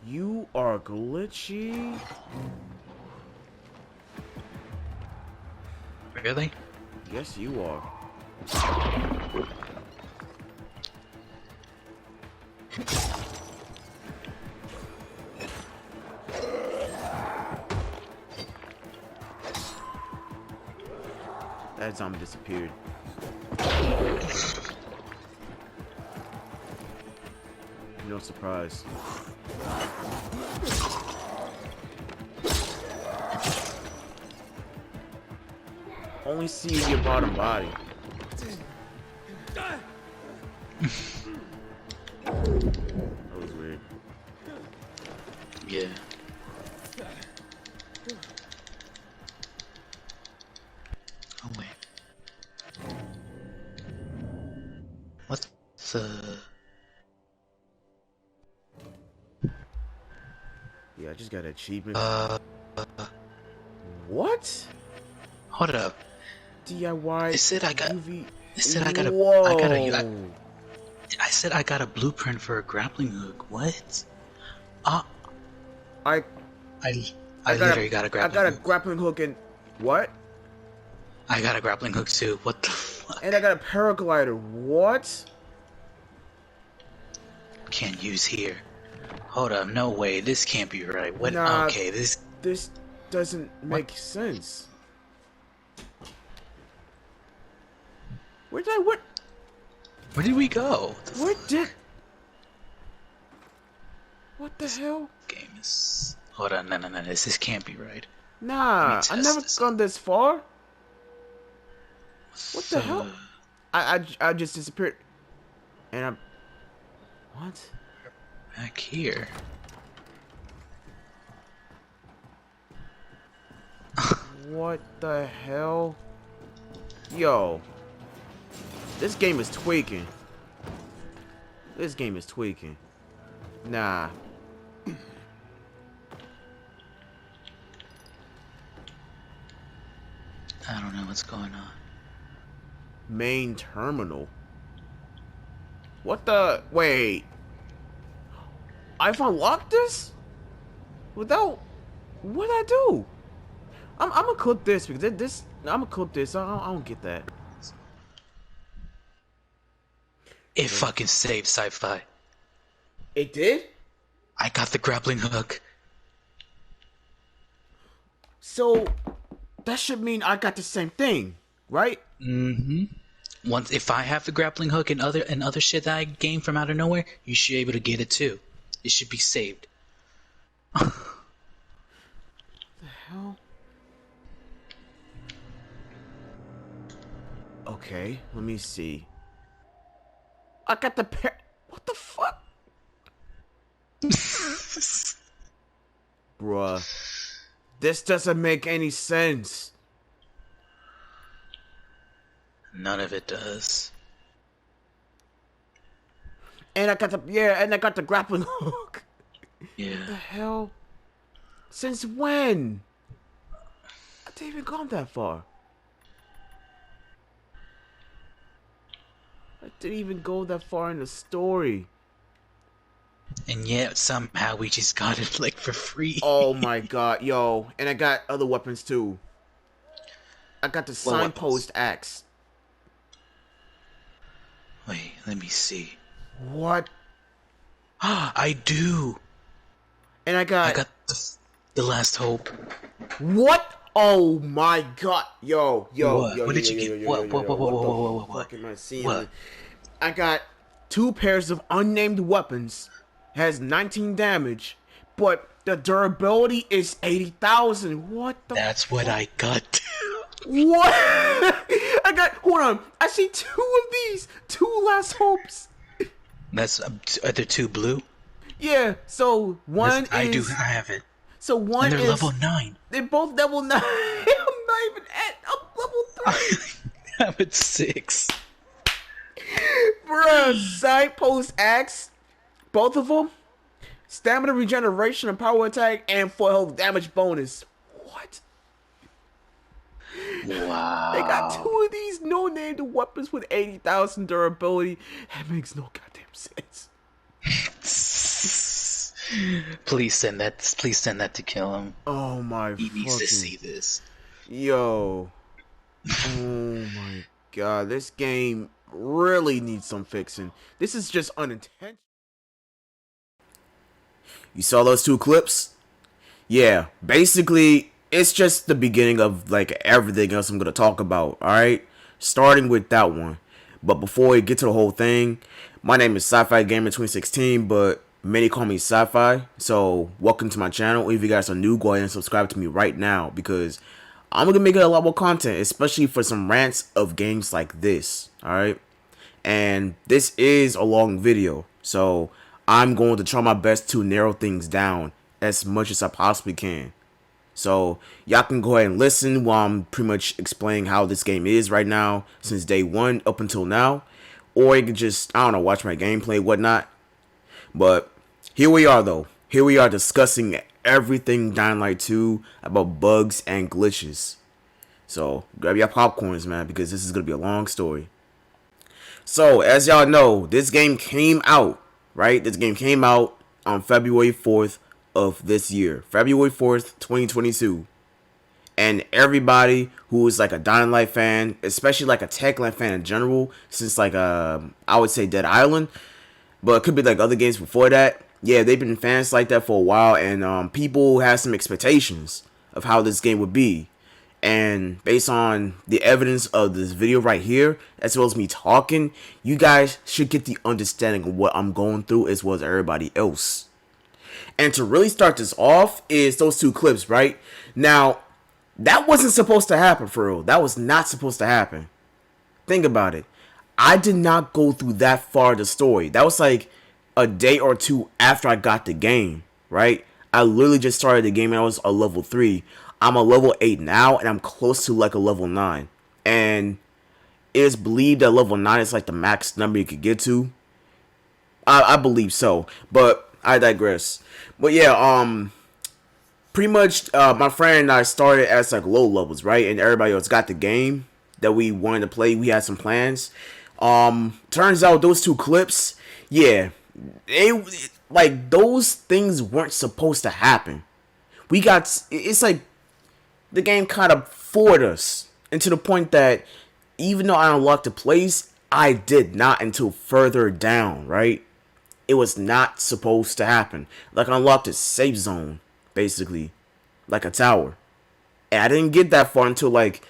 You are glitchy. Really? Yes, you are. That zombie disappeared. No surprise. Only see your bottom body. That was weird. Yeah. Oh wait. What the? Yeah, I just got an achievement. Uh. What? Hold up. DIY. It said I got. UV. It said I got a. I got a. I said I got a blueprint for a grappling hook. What? Uh. I I literally got a grappling hook. Grappling hook and what? I got a grappling hook too. What the fuck? And I got a paraglider. What? Can't use here. Hold up. No way. This can't be right. What? Nah, okay. This doesn't make sense. Where did we go? What the hell? Game is. Hold on. No. This can't be right. Nah, I've never gone this far. What the hell? I just disappeared. And I'm... What? Back here. What the hell? Yo. This game is tweaking. This game is tweaking. Nah. I don't know what's going on. Main terminal. What the... Wait. I've unlocked this? Without... What'd I do? I'm gonna clip this because this... I'm gonna clip this. I don't get that. It fucking saved sci-fi. It did? I got the grappling hook. So... That should mean I got the same thing, right? Mm-hmm. Once, if I have the grappling hook and other shit that I gained from out of nowhere, you should be able to get it too. It should be saved. The hell? Okay, let me see. I got the What the fuck? Bruh. This doesn't make any sense. None of it does. And I got the grappling hook. Yeah. What the hell? Since when? I didn't even gone that far. I didn't even go that far in the story. And yet somehow we just got it like for free. Oh my god, yo. And I got other weapons too. I got the signpost axe. Wait, let me see. What? I do. And I got the last hope. What? Oh my god. Yo. What did you get? What? Fuck am I seeing? What? I got 2 pairs of unnamed weapons. Has 19 damage, but the durability is 80,000. What the? That's what I got. What? I got. Hold on. I see 2 of these. 2 last hopes. That's are there 2 blue? Yeah. So one is. I have it. So one and they're is level 9. They're both level 9. I'm not even at. I'm level 3. I'm at 6. Bruh, signpost axe. Both of them, stamina regeneration and power attack and full health damage bonus. What? Wow. They got 2 of these no-named weapons with 80,000 durability. That makes no goddamn sense. Please send that. Please send that to kill him. Oh my He needs to fucking see this. yo. Oh my god, this game really needs some fixing. This is just unintentional. You saw those two clips? Yeah, basically, it's just the beginning of like everything else I'm gonna talk about. All right, starting with that one. But before we get to the whole thing, my name is Sci-Fi Gamer 2016, but many call me Sci-Fi. So welcome to my channel. If you guys are new, go ahead and subscribe to me right now because I'm gonna make a lot more content, especially for some rants of games like this. All right, and this is a long video, so I'm going to try my best to narrow things down as much as I possibly can. So y'all can go ahead and listen while I'm pretty much explaining how this game is right now since day one up until now, or you can just, I don't know, watch my gameplay, whatnot. But here we are though. Here we are discussing everything Dying Light 2 about bugs and glitches. So grab your popcorns, man, because this is gonna be a long story. So, as y'all know, this game came out, right? This game came out on February 4th of this year. February 4th, 2022. And everybody who is like a Dying Light fan, especially like a Techland fan in general, since like I would say Dead Island, but it could be like other games before that. Yeah, they've been fans like that for a while, and people have some expectations of how this game would be. And based on the evidence of this video right here, as well as me talking, you guys should get the understanding of what I'm going through as well as everybody else. And to really start this off is those two clips, right? Now, that wasn't supposed to happen for real. That was not supposed to happen. Think about it. I did not go through that far of the story. That was like a day or two after I got the game, right? I literally just started the game and I was a level 3. I'm a level 8 now, and I'm close to like a level 9. And it is believed that level 9 is like the max number you could get to. I believe so, but I digress. But yeah, pretty much my friend and I started as like low levels, right? And everybody else got the game that we wanted to play. We had some plans. Turns out those two clips, yeah, like those things weren't supposed to happen. It's like the game kind of forced us into the point that even though I unlocked the place, I did not until further down, right? It was not supposed to happen. Like I unlocked a safe zone, basically, like a tower. And I didn't get that far until like,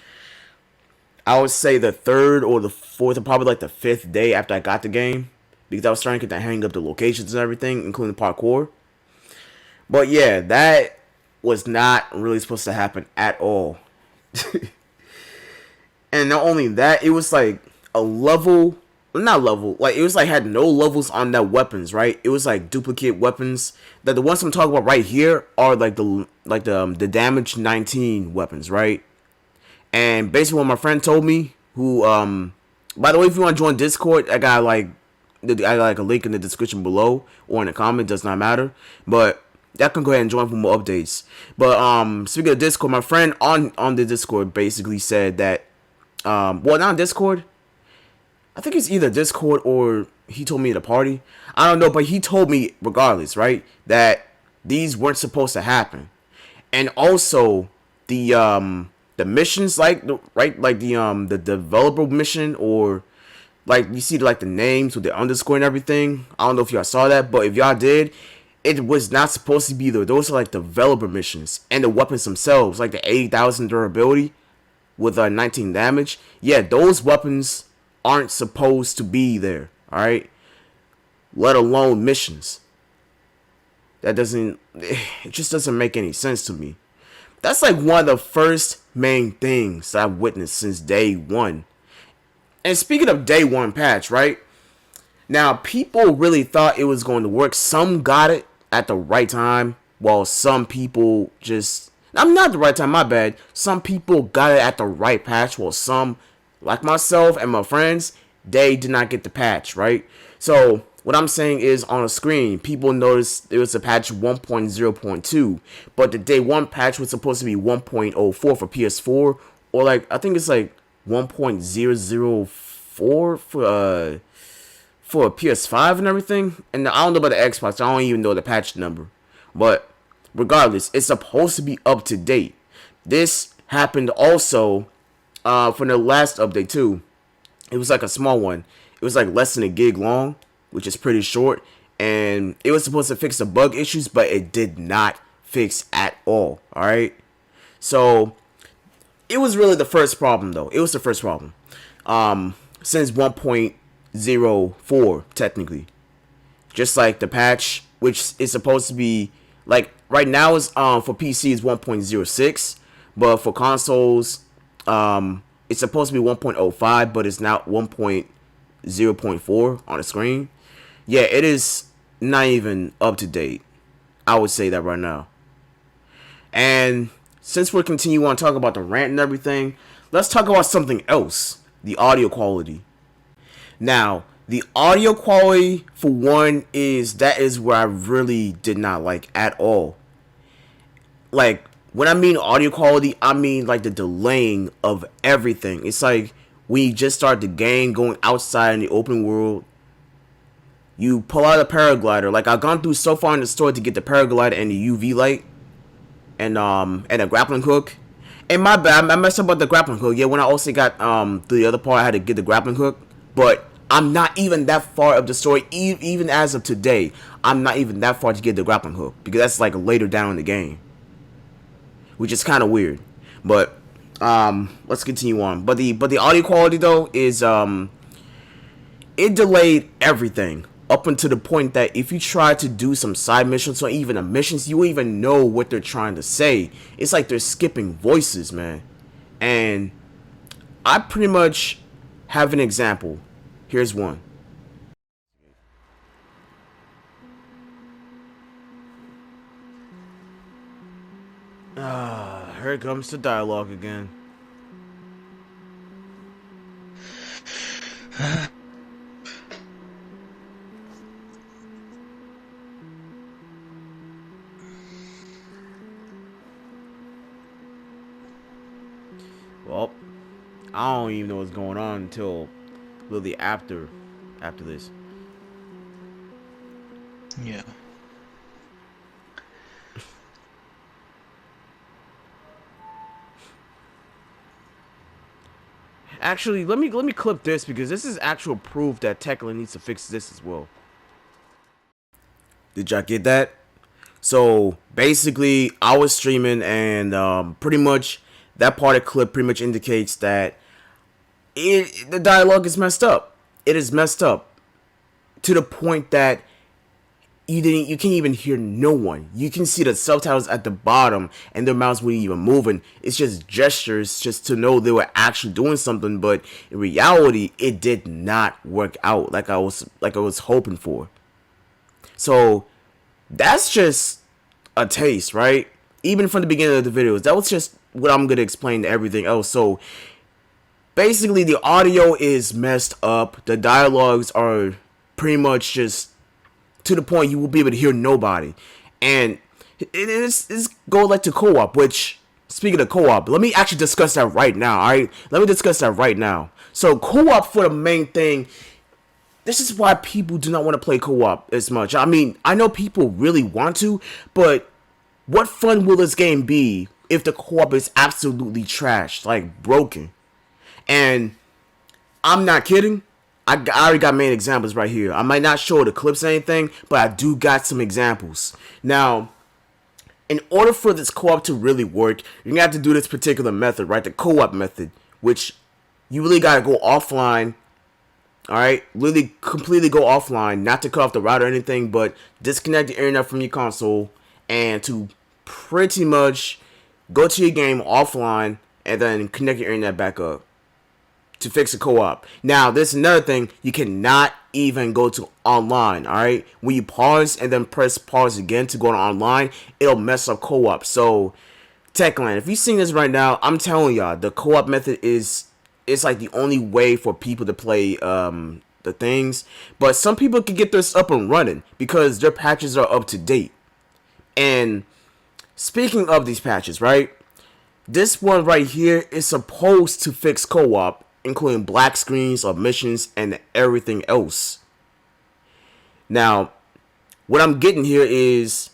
I would say the third or the fourth or probably like the fifth day after I got the game. Because I was starting to get to hang up the locations and everything, including the parkour. But yeah, that was not really supposed to happen at all. And not only that, it was like a level, not level, like it was like had no levels on that weapons, right? It was like duplicate weapons. That the ones I'm talking about right here are like the damage 19 weapons, right? And basically what my friend told me, who by the way, if you want to join Discord, I got like a link in the description below or in the comment, does not matter. But y'all can go ahead and join for more updates. But speaking of Discord, my friend on the Discord basically said that well, not on Discord. I think it's either Discord or he told me at a party. I don't know, but he told me regardless, right, that these weren't supposed to happen. And also the missions, like the developer mission, or like you see like the names with the underscore and everything. I don't know if y'all saw that, but if y'all did, it was not supposed to be there. Those are like developer missions, and the weapons themselves, like the 80,000 durability with 19 damage. Yeah, those weapons aren't supposed to be there. All right, let alone missions. That doesn't. It just doesn't make any sense to me. That's like one of the first main things I've witnessed since day one. And speaking of day one patch, right? Now, people really thought it was going to work. Some got it at the right time, while some people just... I'm not the right time, my bad. Some people got it at the right patch, while some, like myself and my friends, they did not get the patch, right? So, what I'm saying is, on the screen, people noticed there was a patch 1.0.2, but the day one patch was supposed to be 1.04 for PS4, or like, I think it's like 1.004 for a PS5 and everything. And I don't know about the Xbox. I don't even know the patch number. But regardless, it's supposed to be up to date. This happened also for the last update too. It was like a small one. It was like less than a gig long, which is pretty short. And it was supposed to fix the bug issues, but it did not fix at all. Alright? So it was really the first problem though. It was the first problem. Since 1.04 technically. Just like the patch, which is supposed to be like right now is for PC is 1.06, but for consoles it's supposed to be 1.05, but it's now 1.0.4 on the screen. Yeah, it is not even up to date. I would say that right now. And since we're continuing on talking about the rant and everything, let's talk about something else. The audio quality. Now, the audio quality, for one, is where I really did not like at all. Like, when I mean audio quality, I mean like the delaying of everything. It's like when you just start the game, going outside in the open world, you pull out a paraglider. Like, I've gone through so far in the store to get the paraglider and the UV light and a grappling hook. And my bad, I messed up about the grappling hook. Yeah, when I also got the other part, I had to get the grappling hook. But I'm not even that far of the story, even as of today. I'm not even that far to get the grappling hook, because that's like later down in the game, which is kind of weird. But let's continue on. But the audio quality though is it delayed everything up until the point that if you try to do some side missions or even a missions, you won't even know what they're trying to say. It's like they're skipping voices, man. And I pretty much have an example. Here's one. Here comes the dialogue again. Well, I don't even know what's going on until literally after this. Yeah. Actually, let me clip this, because this is actual proof that Techland needs to fix this as well. Did y'all get that? So basically, I was streaming, and pretty much that part of the clip pretty much indicates that the dialogue is messed up. It is messed up to the point that you can't even hear no one. You can see the subtitles at the bottom, and their mouths weren't even moving. It's just gestures, just to know they were actually doing something. But in reality, it did not work out like I was hoping for. So that's just a taste, right? Even from the beginning of the videos, that was just what I'm gonna explain to everything else. So basically, the audio is messed up. The dialogues are pretty much just to the point you will be able to hear nobody. And it's go like to co-op, which, speaking of co-op, let me actually discuss that right now, alright? Let me discuss that right now. So co-op, for the main thing, this is why people do not want to play co-op as much. I mean, I know people really want to, but what fun will this game be if the co-op is absolutely trashed, like broken? And I'm not kidding. I already got main examples right here. I might not show the clips or anything, but I do got some examples. Now, in order for this co-op to really work, you're gonna have to do this particular method, right? The co-op method, which you really gotta go offline. Alright? Really completely go offline, not to cut off the router or anything, but disconnect the internet from your console and to pretty much go to your game offline and then connect your internet back up to fix a co-op. Now, there's another thing. You cannot even go to online, alright? When you pause and then press pause again to go to online, it'll mess up co-op. So, Techland, if you're seeing this right now, I'm telling y'all, the co-op method is like the only way for people to play the things. But some people can get this up and running because their patches are up to date. And speaking of these patches, right? This one right here is supposed to fix co-op, including black screens of missions and everything else. Now, what I'm getting here is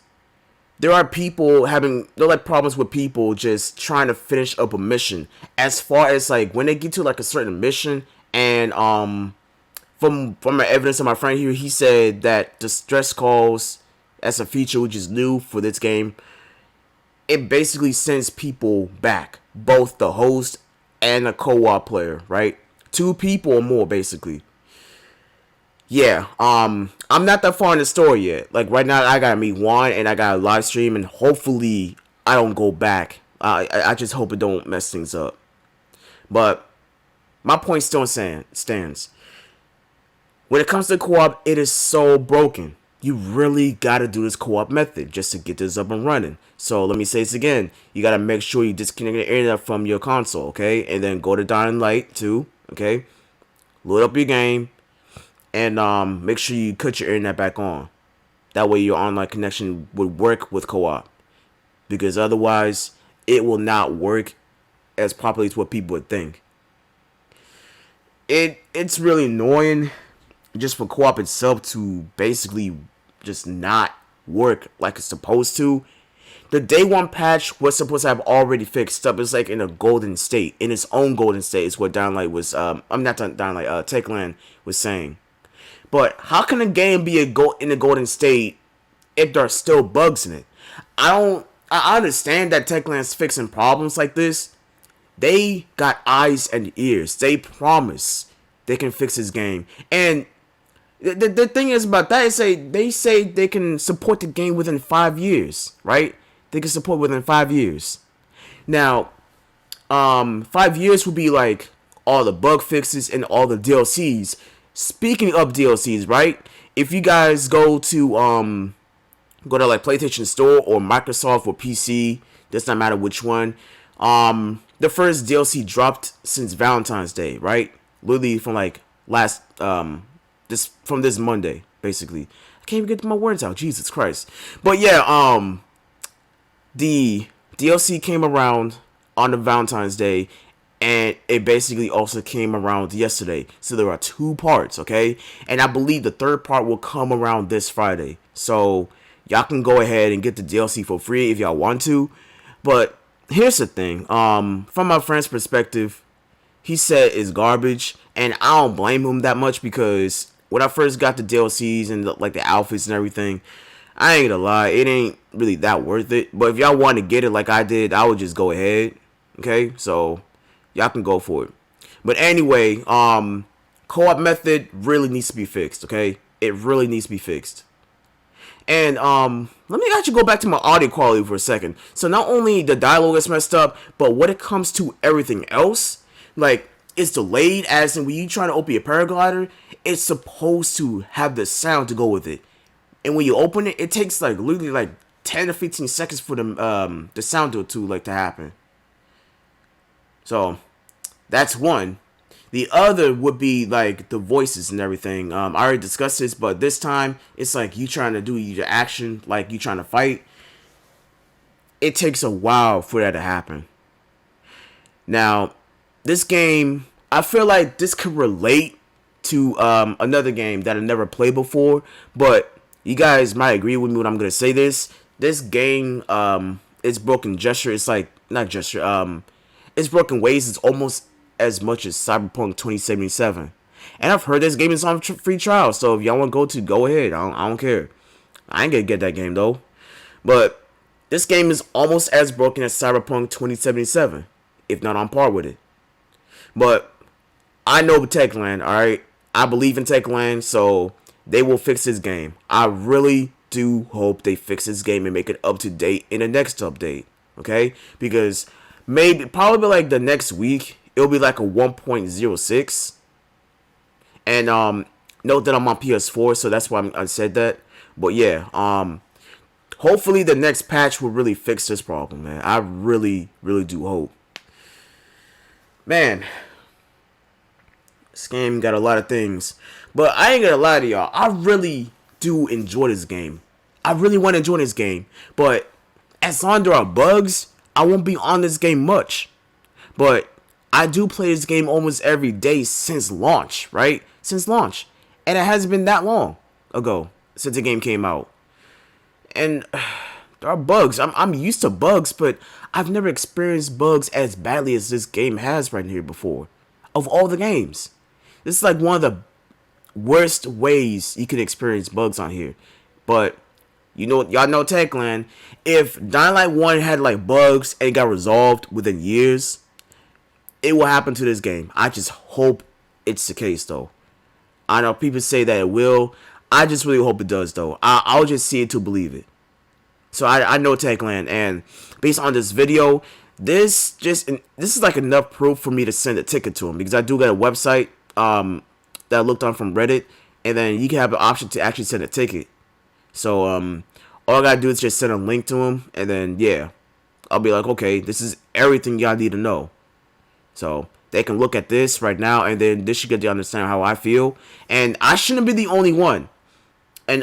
there are people having they're like problems with people just trying to finish up a mission. As far as like when they get to like a certain mission, and from my evidence of my friend here, he said that the stress calls as a feature which is new for this game, it basically sends people back, both the host and the co-op player, right? Two people or more, basically. Yeah, I'm not that far in the story yet. Like right now, I gotta meet Juan and I gotta live stream, and hopefully I don't go back. I just hope it don't mess things up. But my point still stands. When it comes to co-op, it is so broken. You really gotta do this co-op method just to get this up and running. So let me say this again. You gotta make sure you disconnect the internet from your console, okay? And then go to Dying Light 2, okay? Load up your game, and make sure you cut your internet back on. That way your online connection would work with co-op. Because otherwise, it will not work as properly as what people would think. It's really annoying just for co-op itself to basically just not work like it's supposed to. The day one patch was supposed to have already fixed up. It's like in a golden state, in its own golden state is what Downlight was. I'm not Downlight. Techland was saying. But how can a game be in a golden state if there are still bugs in it? I understand that Techland's fixing problems like this. They got eyes and ears. They promise they can fix this game. And the thing is about that is they say they can support the game within 5 years, right? They can support within 5 years. Now, 5 years would be like all the bug fixes and all the DLCs. Speaking of DLCs, right? If you guys go to like PlayStation Store or Microsoft or PC, does not matter which one. The first DLC dropped since Valentine's Day, right? Literally from like this Monday, basically. I can't even get my words out, Jesus Christ. But yeah, the DLC came around on the Valentine's Day, and it basically also came around yesterday. So there are 2 parts, okay? And I believe the 3rd part will come around this Friday. So y'all can go ahead and get the DLC for free if y'all want to. But here's the thing. From my friend's perspective, he said it's garbage, and I don't blame him that much because when I first got the DLCs and the outfits and everything, I ain't gonna lie, it ain't really that worth it. But if y'all want to get it like I did, I would just go ahead. Okay, so y'all can go for it. But anyway, co-op method really needs to be fixed. Okay, it really needs to be fixed. And let me actually go back to my audio quality for a second. So not only the dialogue is messed up, but when it comes to everything else, like it's delayed. As in when you try to open your paraglider, it's supposed to have the sound to go with it. And when you open it, it takes like literally like 10 or 15 seconds for the sound to happen. So that's one. The other would be like the voices and everything. I already discussed this, but this time it's like you trying to do your action, like you trying to fight. It takes a while for that to happen. Now, this game, I feel like this could relate to another game that I never played before, but you guys might agree with me when I'm gonna say this. This game, it's broken gesture. It's like not gesture. It's broken ways. It's almost as much as Cyberpunk 2077. And I've heard this game is on free trial. So if y'all want to go ahead. I don't care. I ain't gonna get that game though. But this game is almost as broken as Cyberpunk 2077, if not on par with it. But I know Techland, alright? I believe in Techland, so they will fix this game. I really do hope they fix this game and make it up to date in the next update. Okay? Because probably like the next week, it'll be like a 1.06. And note that I'm on PS4, so that's why I said that. But yeah, hopefully the next patch will really fix this problem, man. I really, really do hope. Man, this game got a lot of things. But I ain't gonna lie to y'all, I really do enjoy this game. I really want to enjoy this game. But as long as there are bugs, I won't be on this game much. But I do play this game almost every day since launch, right? Since launch. And it hasn't been that long ago. since the game came out. And there are bugs. I'm used to bugs, but I've never experienced bugs as badly as this game has right here before. Of all the games, this is like one of the worst ways you can experience bugs on here. But you know, y'all know Techland. If Dying Light 1 had like bugs and it got resolved within years, it will happen to this game. I just hope it's the case though. I know people say that it will. I just really hope it does though. I'll just see it to believe it. So I know Techland, and based on this video, this is like enough proof for me to send a ticket to him, because I do got a website that I looked on from Reddit, and then you can have the option to actually send a ticket. So all I gotta do is just send a link to him, and then yeah, I'll be like, okay, this is everything y'all need to know. So they can look at this right now, and then this should get to understand how I feel. And I shouldn't be the only one. And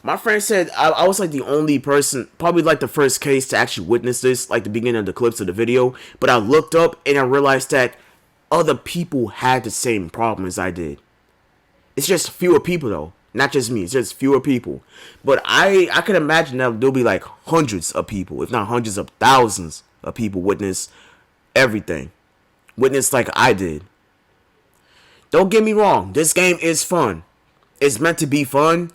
my friend said I was like the only person, probably like the first case to actually witness this, like the beginning of the clips of the video. But I looked up and I realized that other people had the same problem as I did. It's just fewer people though, not just me. It's just fewer people. But I can imagine that there'll be like hundreds of people, if not hundreds of thousands of people witness everything. Witness like I did. Don't get me wrong, this game is fun. It's meant to be fun.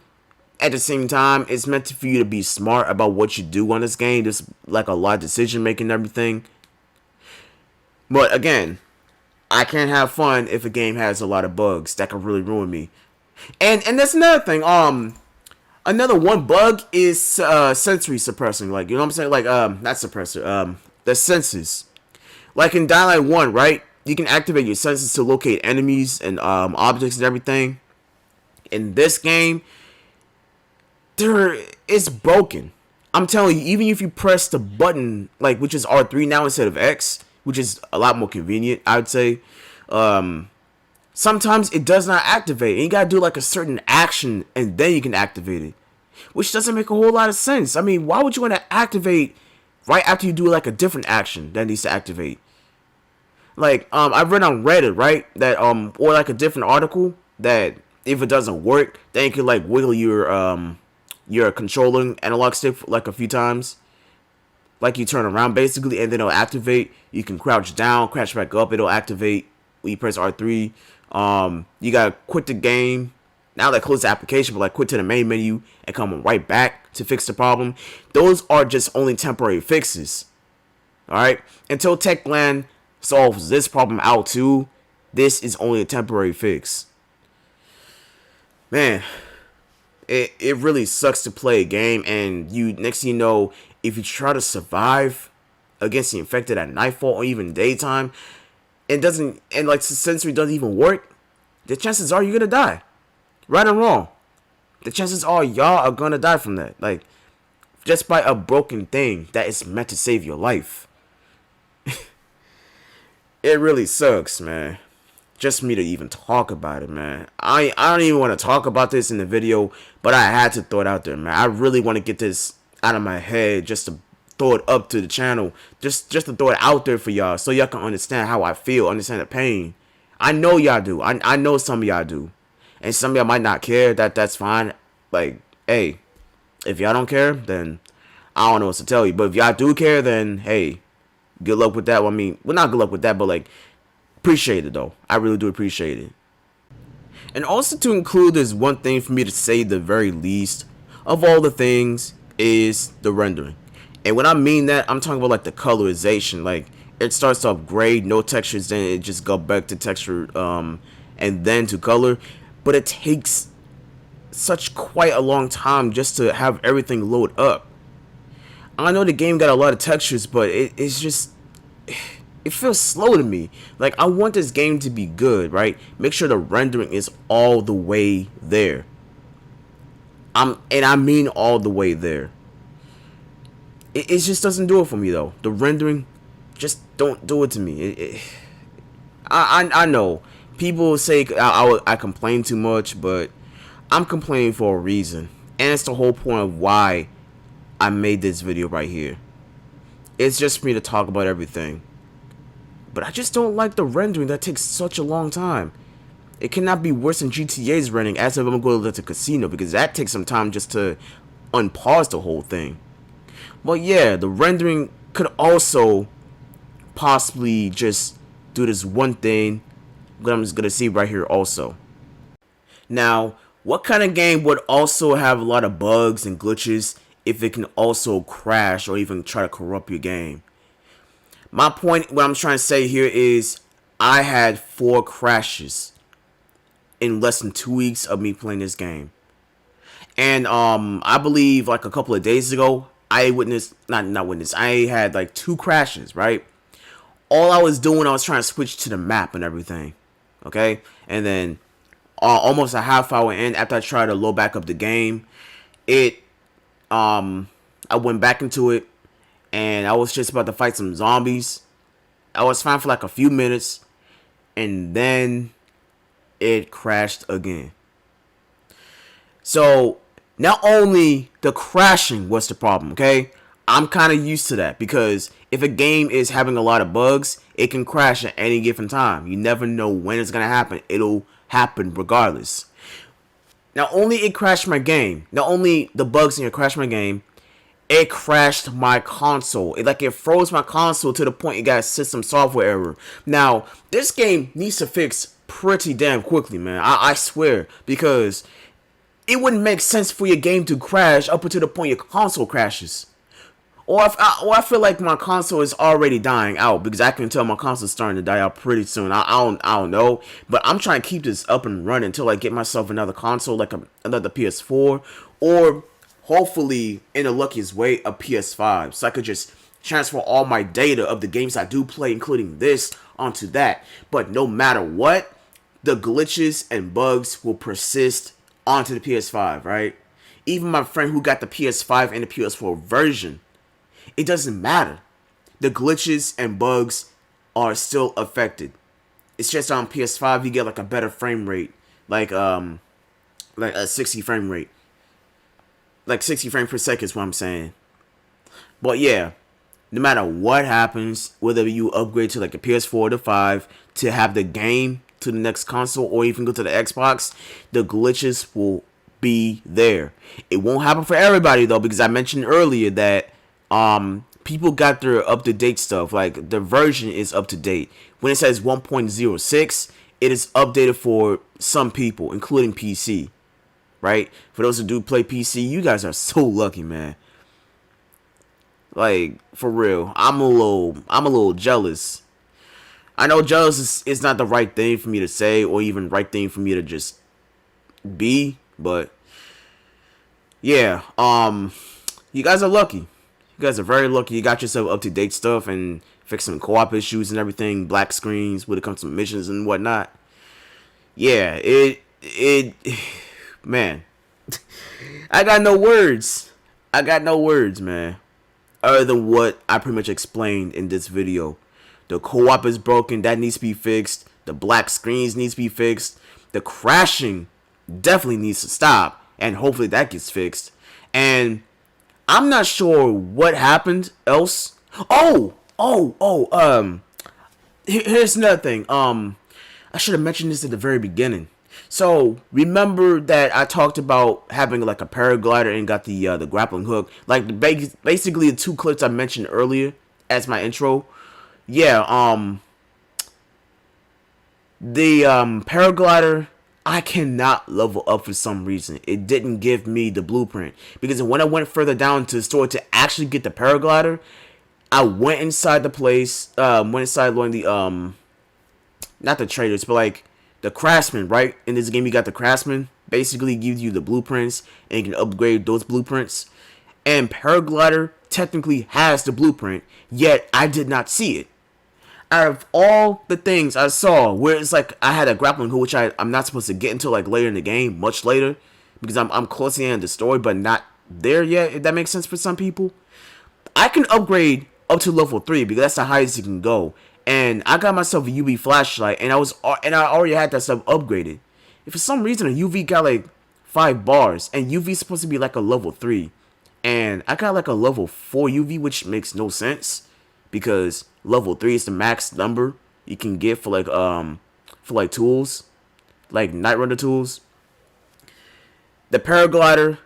At the same time, it's meant for you to be smart about what you do on this game. There's like a lot of decision making and everything. But again, I can't have fun if a game has a lot of bugs that can really ruin me. And that's another thing. Another one bug is sensory suppressing. Like, you know what I'm saying? Like not suppressor. The senses. Like in Dying Light 1, right? You can activate your senses to locate enemies and objects and everything. In this game, it's broken. I'm telling you, even if you press the button, like, which is R3 now instead of X, which is a lot more convenient, I would say, sometimes it does not activate. And you gotta do like a certain action and then you can activate it, which doesn't make a whole lot of sense. I mean, why would you want to activate right after you do like a different action that needs to activate? Like, I read on Reddit, right, that or like a different article, that if it doesn't work, then you can like wiggle your controller analog stick like a few times, like you turn around basically, and then it'll activate. You can crouch down, crouch back up, it'll activate when you press R3. You gotta quit the game, now like close the application, but like quit to the main menu and come right back to fix the problem. Those are just only temporary fixes. Alright, until Techland solves this problem out too, this is only a temporary fix. Man, it really sucks to play a game, and you, next thing you know, if you try to survive against the infected at nightfall or even daytime, and like the sensory doesn't even work, the chances are you're gonna die. Right or wrong, the chances are y'all are gonna die from that. Like, just by a broken thing that is meant to save your life. It really sucks, man. Just for me to even talk about it, man. I don't even want to talk about this in the video, but I had to throw it out there, man. I really want to get this out of my head, just to throw it up to the channel, just to throw it out there for y'all, so y'all can understand how I feel, understand the pain. I know y'all do. I know some of y'all do, and some of y'all might not care. That's fine. Like, hey, if y'all don't care, then I don't know what to tell you. But if y'all do care, then hey, good luck with that. Well, I mean, well, not good luck with that, but like, appreciate it though. I really do appreciate it. And also to include, there's one thing for me to say, the very least of all the things, is the rendering. And when I mean that, I'm talking about like the colorization. Like, it starts off gray, no textures, then it just go back to texture, and then to color. But it takes such quite a long time just to have everything load up. I know the game got a lot of textures, but it's just, it feels slow to me. Like, I want this game to be good, right? Make sure the rendering is all the way there. And I mean all the way there. It just doesn't do it for me though. The rendering just don't do it to me. I know people say I complain too much, but I'm complaining for a reason, and it's the whole point of why I made this video right here. It's just for me to talk about everything. But I just don't like the rendering that takes such a long time. It cannot be worse than GTA's running as if I'm going to the casino, because that takes some time just to unpause the whole thing. But yeah, the rendering could also possibly just do this one thing that I'm just gonna see right here also. Now, what kind of game would also have a lot of bugs and glitches if it can also crash or even try to corrupt your game? My point, what I'm trying to say here is I had 4 crashes in less than 2 weeks of me playing this game. And I believe like a couple of days ago, I witnessed not witnessed. I had like 2 crashes, right? All I was doing, I was trying to switch to the map and everything. Okay? And then almost a half hour in, after I tried to load back up the game, I went back into it and I was just about to fight some zombies. I was fine for like a few minutes and then it crashed again. So not only the crashing was the problem, okay? I'm kind of used to that because if a game is having a lot of bugs, it can crash at any given time. You never know when it's going to happen. It'll happen regardless. Not only it crashed my game, not only the bugs in it crashed my game, it crashed my console. It froze my console to the point it got a system software error. Now, this game needs to fix pretty damn quickly, man. I swear, because it wouldn't make sense for your game to crash up until the point your console crashes. Or I feel like my console is already dying out because I can tell my console is starting to die out pretty soon. I don't know, but I'm trying to keep this up and running until I get myself another console, like another PS4, or hopefully, in the luckiest way, a PS5, so I could just transfer all my data of the games I do play, including this, onto that. But no matter what, the glitches and bugs will persist onto the PS5, right? Even my friend who got the PS5 and the PS4 version, it doesn't matter. The glitches and bugs are still affected. It's just on PS5 you get like a better frame rate, like a 60 frame rate. Like 60 frames per second is what I'm saying. But yeah, no matter what happens, whether you upgrade to like a PS4 to 5 to have the game to the next console or even go to the Xbox, the glitches will be there. It won't happen for everybody though, because I mentioned earlier that people got their up-to-date stuff. Like the version is up to date. When it says 1.06, it is updated for some people, including PC. Right? For those who do play PC, you guys are so lucky, man. Like, for real. I'm a little jealous. I know jealous is not the right thing for me to say or even right thing for me to just be, but yeah, you guys are lucky. You guys are very lucky. You got yourself up-to-date stuff and fix some co-op issues and everything, black screens when it comes to missions and whatnot. Yeah, man, I got no words. Man. Other than what I pretty much explained in this video. The co-op is broken. That needs to be fixed. The black screens needs to be fixed. The crashing definitely needs to stop. And hopefully that gets fixed. And I'm not sure what happened else. Here's another thing. I should have mentioned this at the very beginning. So remember that I talked about having like a paraglider and got the grappling hook, like basically the 2 clips I mentioned earlier as my intro. Yeah, the paraglider, I cannot level up for some reason. It didn't give me the blueprint because when I went further down to the store to actually get the paraglider, I went inside the place, went inside one of the not the traders, but like the craftsman, right? In this game, you got the craftsman. Basically, gives you the blueprints, and you can upgrade those blueprints. And paraglider technically has the blueprint, yet I did not see it. Out of all the things I saw, where it's like I had a grappling hook, which I'm not supposed to get until like later in the game, much later, because I'm close to the end of the story, but not there yet. If that makes sense for some people, I can upgrade up to level 3 because that's the highest you can go. And I got myself a UV flashlight, and I already had that stuff upgraded. If for some reason a UV got like 5 bars, and UV is supposed to be like a level 3, and I got like a level 4 UV, which makes no sense because level 3 is the max number you can get for like tools. like Night Runner tools, the paraglider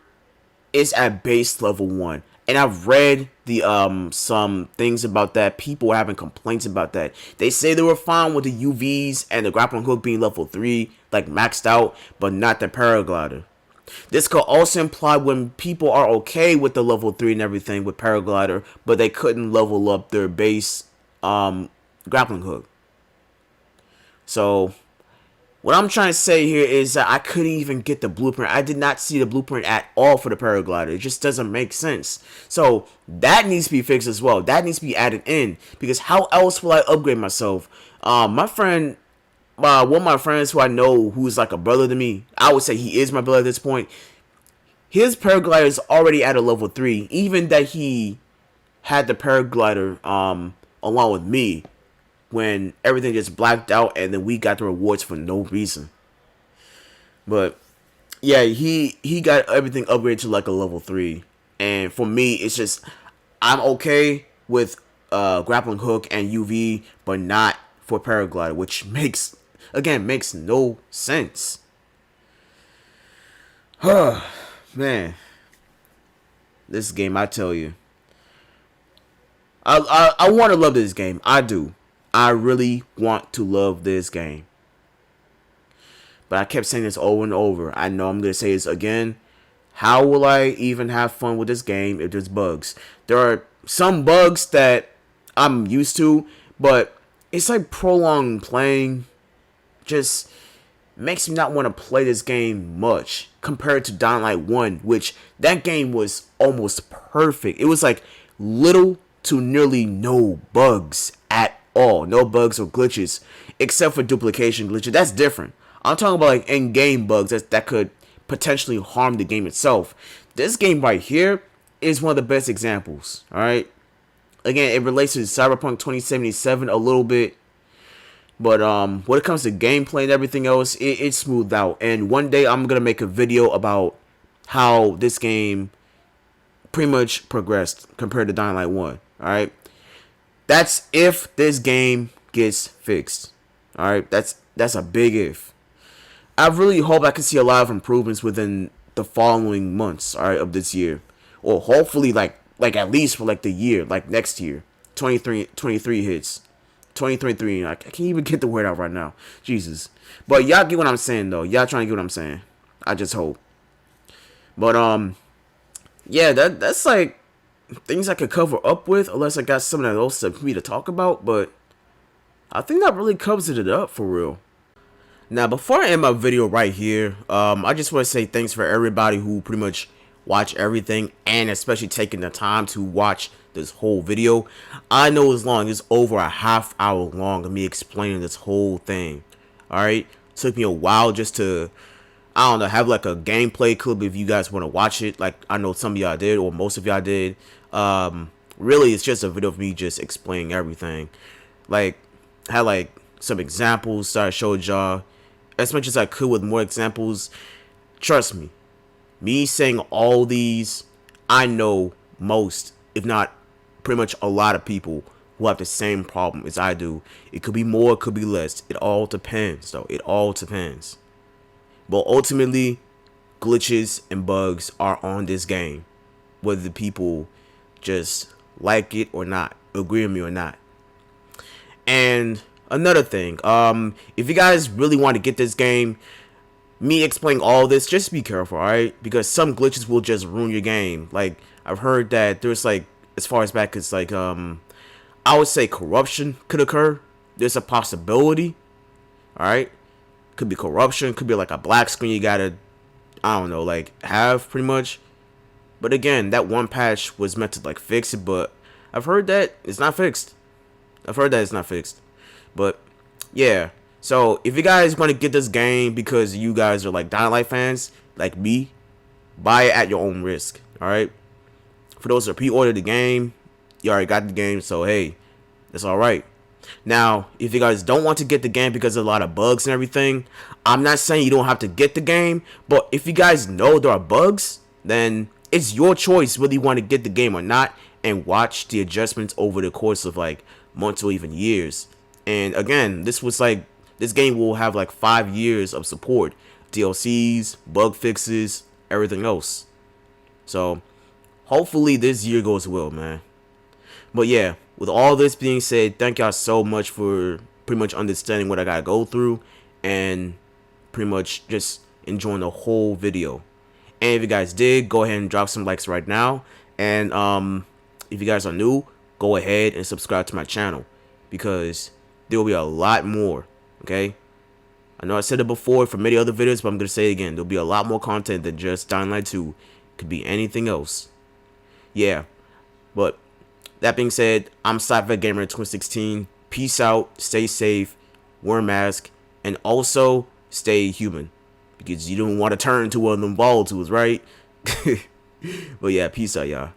is at base level 1. And I've read the some things about that. People are having complaints about that. They say they were fine with the UVs and the grappling hook being level 3, like maxed out, but not the paraglider. This could also imply when people are okay with the level 3 and everything with paraglider, but they couldn't level up their base grappling hook. So what I'm trying to say here is that I couldn't even get the blueprint. I did not see the blueprint at all for the paraglider. It just doesn't make sense. So that needs to be fixed as well. That needs to be added in, because how else will I upgrade myself? My friend, one of my friends who I know who's like a brother to me, I would say he is my brother at this point. His paraglider is already at a level 3, even that he had the paraglider along with me, when everything just blacked out and then we got the rewards for no reason. But yeah, he got everything upgraded to like a level 3. And for me, it's just, I'm okay with grappling hook and UV, but not for paraglider, which makes no sense. Man, this game, I tell you, I want to love this game. I do. I really want to love this game. But I kept saying this over and over. I know I'm going to say this again. How will I even have fun with this game if there's bugs? There are some bugs that I'm used to, but it's like prolonged playing just makes me not want to play this game much compared to Dying Light 1, which that game was almost perfect. It was like little to nearly no bugs at all. No bugs or glitches, except for duplication glitches. That's different. I'm talking about like in-game bugs that could potentially harm the game itself. This game right here is one of the best examples. Alright? Again, it relates to Cyberpunk 2077 a little bit. But when it comes to gameplay and everything else, it's smoothed out. And one day I'm going to make a video about how this game pretty much progressed compared to Dying Light 1. Alright? That's if this game gets fixed. Alright? That's a big if. I really hope I can see a lot of improvements within the following months, alright, of this year. Or hopefully like at least for like the year, like next year. 23 hits. 2023. I can't even get the word out right now. Jesus. But y'all get what I'm saying though. Y'all trying to get what I'm saying. I just hope. But yeah, that's like things I could cover up with, unless I got something else for me to talk about. But I think that really covers it up for real. Now, before I end my video right here, I just want to say thanks for everybody who pretty much watch everything, and especially taking the time to watch this whole video. I know it's long. It's over a half-hour long of me explaining this whole thing. Alright? Took me a while just to, I don't know, have like a gameplay clip if you guys want to watch it. Like, I know some of y'all did, or most of y'all did. Really, it's just a video of me just explaining everything. Like, had like some examples that I showed y'all. As much as I could with more examples. Trust me. Me saying all these, I know most, if not pretty much a lot of people who have the same problem as I do. It could be more, it could be less. It all depends, though. It all depends. But ultimately, glitches and bugs are on this game. Whether the people just like it or not, agree with me or not. And another thing, if you guys really want to get this game, me explaining all this, just be careful, alright? Because some glitches will just ruin your game. Like, I've heard that there's like, as far as back as like, I would say corruption could occur. There's a possibility, alright? Could be corruption, could be like a black screen you gotta, I don't know, like, have pretty much. But again, that one patch was meant to like fix it, but I've heard that it's not fixed. But yeah, so if you guys want to get this game because you guys are like Dying Light fans, like me, buy it at your own risk. Alright? For those that pre-ordered the game, you already got the game, so hey, that's alright. Now, if you guys don't want to get the game because of a lot of bugs and everything, I'm not saying you don't have to get the game, but if you guys know there are bugs, then it's your choice whether you want to get the game or not, and watch the adjustments over the course of like months or even years. And again, this was like this game will have like 5 years of support, DLCs, bug fixes, everything else. So hopefully this year goes well, man. But yeah, with all this being said, thank y'all so much for pretty much understanding what I gotta go through and pretty much just enjoying the whole video. And if you guys did, go ahead and drop some likes right now. And if you guys are new, go ahead and subscribe to my channel, because there will be a lot more. Okay, I know I said it before for many other videos, but I'm gonna say it again. There'll be a lot more content than just Dying Light 2. Could be anything else. Yeah, but that being said, I'm Cypher Gamer 2016. Peace out, stay safe, wear a mask, and also stay human, because you don't want to turn into one of them ball tools, right? But yeah, peace out, y'all.